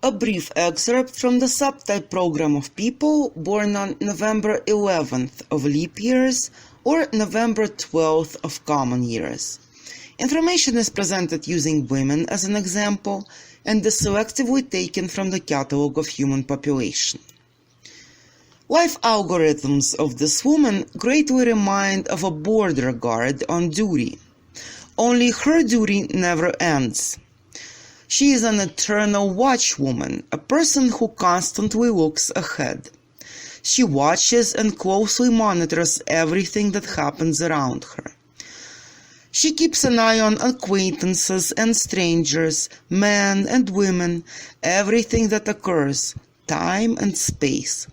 A brief excerpt from the subtype program of people born on November 11th of leap years or November 12th of common years. Information is presented using women as an example and is selectively taken from the catalog of human population. Life algorithms of this woman greatly remind of a border guard on duty. Only her duty never ends. She is an eternal watchwoman, a person who constantly looks ahead. She watches and closely monitors everything that happens around her. She keeps an eye on acquaintances and strangers, men and women, everything that occurs, time and space.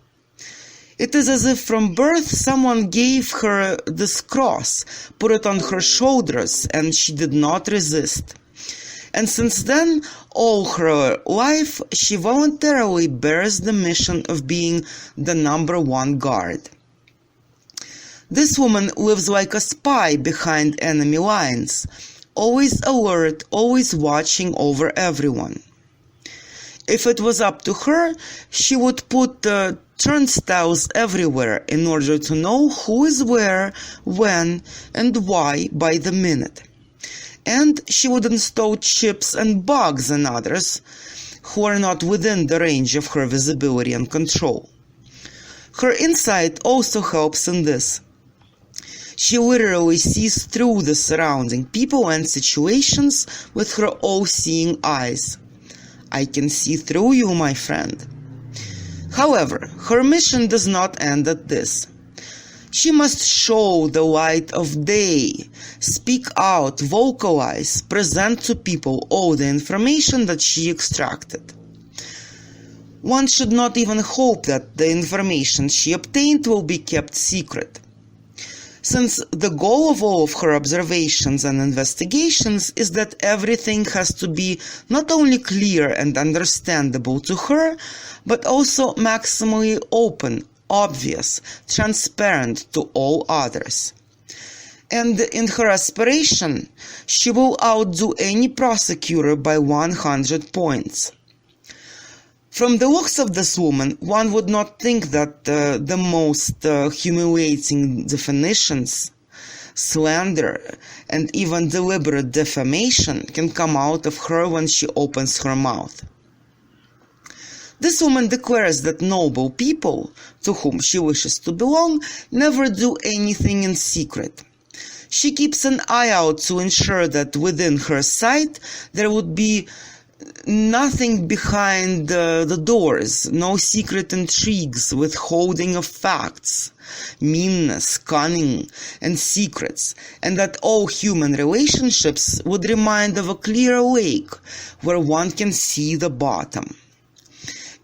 It is as if from birth someone gave her this cross, put it on her shoulders, and she did not resist. And since then, all her life, she voluntarily bears the mission of being the #1 guard. This woman lives like a spy behind enemy lines, always alert, always watching over everyone. If it was up to her, she would put turnstiles everywhere in order to know who is where, when, and why by the minute. And she would install chips and bugs in others who are not within the range of her visibility and control. Her insight also helps in this. She literally sees through the surrounding people and situations with her all-seeing eyes. I can see through you, my friend. However, her mission does not end at this. She must show the light of day, speak out, vocalize, present to people all the information that she extracted. One should not even hope that the information she obtained will be kept secret, since the goal of all of her observations and investigations is that everything has to be not only clear and understandable to her, but also maximally open, obvious, transparent to all others. And in her aspiration, she will outdo any prosecutor by 100 points. From the looks of this woman, one would not think that the most humiliating definitions, slander, and even deliberate defamation can come out of her when she opens her mouth. This woman declares that noble people, to whom she wishes to belong, never do anything in secret. She keeps an eye out to ensure that within her sight there would be nothing behind the doors, no secret intrigues, withholding of facts, meanness, cunning, and secrets, and that all human relationships would remind of a clear lake where one can see the bottom.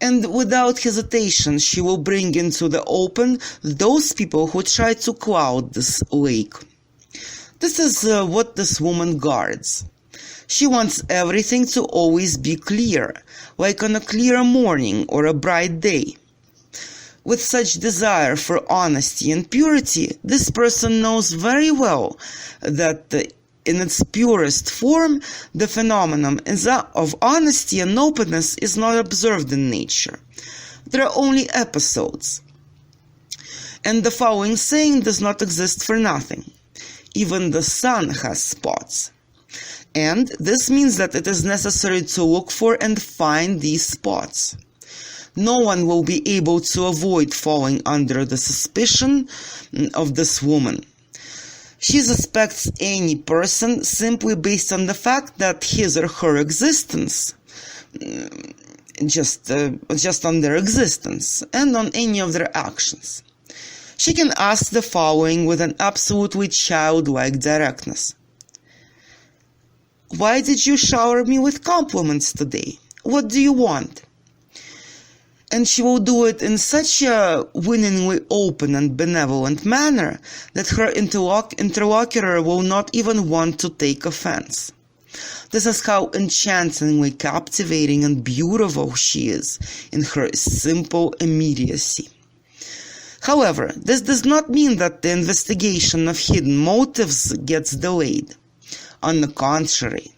And without hesitation, she will bring into the open those people who try to cloud this lake. This is what this woman guards. She wants everything to always be clear, like on a clear morning or a bright day. With such desire for honesty and purity, this person knows very well that in its purest form, the phenomenon of honesty and openness is not observed in nature. There are only episodes. And the following saying does not exist for nothing. Even the sun has spots. And this means that it is necessary to look for and find these spots. No one will be able to avoid falling under the suspicion of this woman. She suspects any person simply based on the fact that his or her existence, just on their existence, and on any of their actions. She can ask the following with an absolutely childlike directness. Why did you shower me with compliments today? What do you want? And she will do it in such a winningly open and benevolent manner that her interlocutor will not even want to take offense. This is how enchantingly captivating and beautiful she is in her simple immediacy. However, this does not mean that the investigation of hidden motives gets delayed. On the contrary,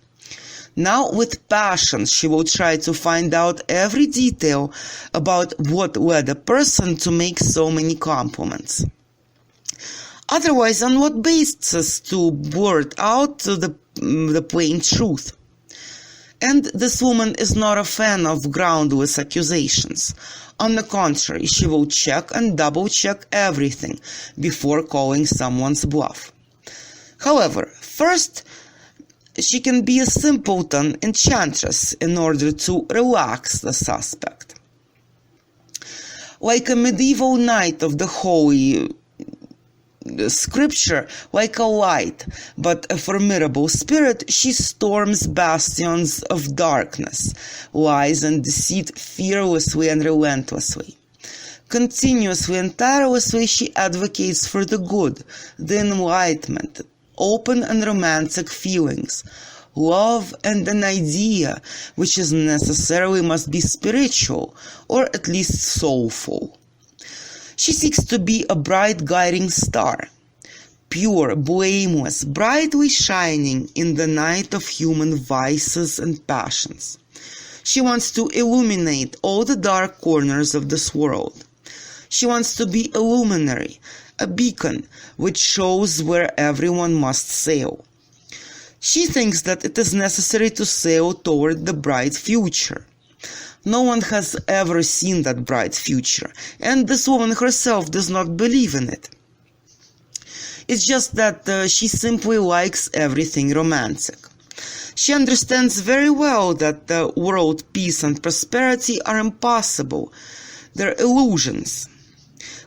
Now, with passion, she will try to find out every detail about what led a person to make so many compliments. Otherwise, on what basis to blurt out the plain truth? And this woman is not a fan of groundless accusations. On the contrary, she will check and double-check everything before calling someone's bluff. However, first, she can be a simpleton enchantress in order to relax the suspect. Like a medieval knight of the Holy Scripture, like a light but a formidable spirit, she storms bastions of darkness, lies and deceit fearlessly and relentlessly. Continuously and tirelessly she advocates for the good, the enlightenment, open and romantic feelings, love and an idea which is necessarily must be spiritual or at least soulful. She seeks to be a bright guiding star, pure, blameless, brightly shining in the night of human vices and passions. She wants to illuminate all the dark corners of this world. She wants to be a luminary, a beacon which shows where everyone must sail. She thinks that it is necessary to sail toward the bright future. No one has ever seen that bright future, and this woman herself does not believe in it. It's just that she simply likes everything romantic. She understands very well that world peace and prosperity are impossible. They're illusions.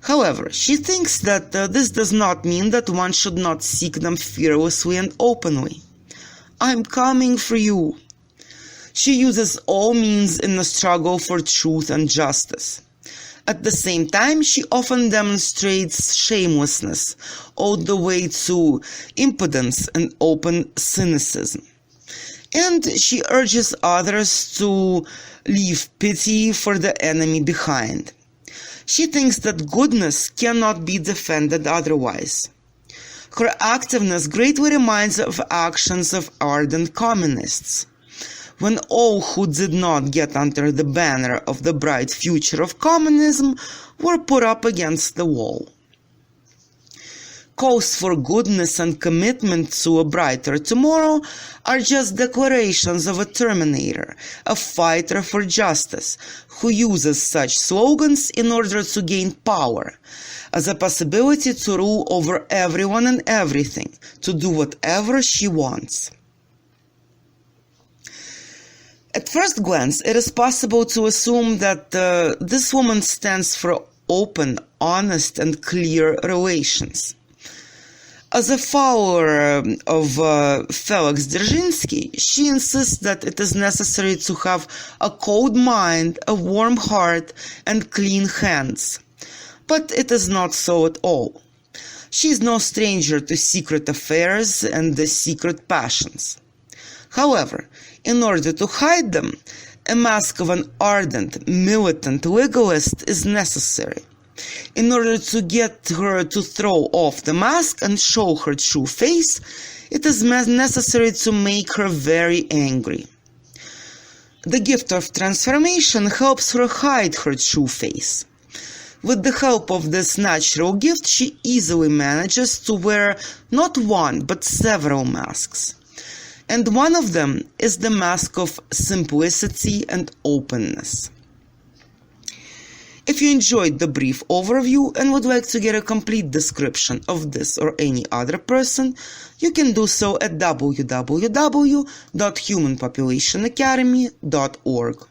However, she thinks that this does not mean that one should not seek them fearlessly and openly. I'm coming for you. She uses all means in the struggle for truth and justice. At the same time, she often demonstrates shamelessness, all the way to impudence and open cynicism. And she urges others to leave pity for the enemy behind. She thinks that goodness cannot be defended otherwise. Her activeness greatly reminds her of actions of ardent communists, when all who did not get under the banner of the bright future of communism were put up against the wall. Calls for goodness and commitment to a brighter tomorrow are just declarations of a terminator, a fighter for justice, who uses such slogans in order to gain power, as a possibility to rule over everyone and everything, to do whatever she wants. At first glance, it is possible to assume that this woman stands for open, honest, and clear relations. As a follower of Felix Dzerzhinsky, she insists that it is necessary to have a cold mind, a warm heart, and clean hands. But it is not so at all. She is no stranger to secret affairs and the secret passions. However, in order to hide them, a mask of an ardent, militant legalist is necessary. In order to get her to throw off the mask and show her true face, it is necessary to make her very angry. The gift of transformation helps her hide her true face. With the help of this natural gift, she easily manages to wear not one but several masks. And one of them is the mask of simplicity and openness. If you enjoyed the brief overview and would like to get a complete description of this or any other person, you can do so at www.humanpopulationacademy.org.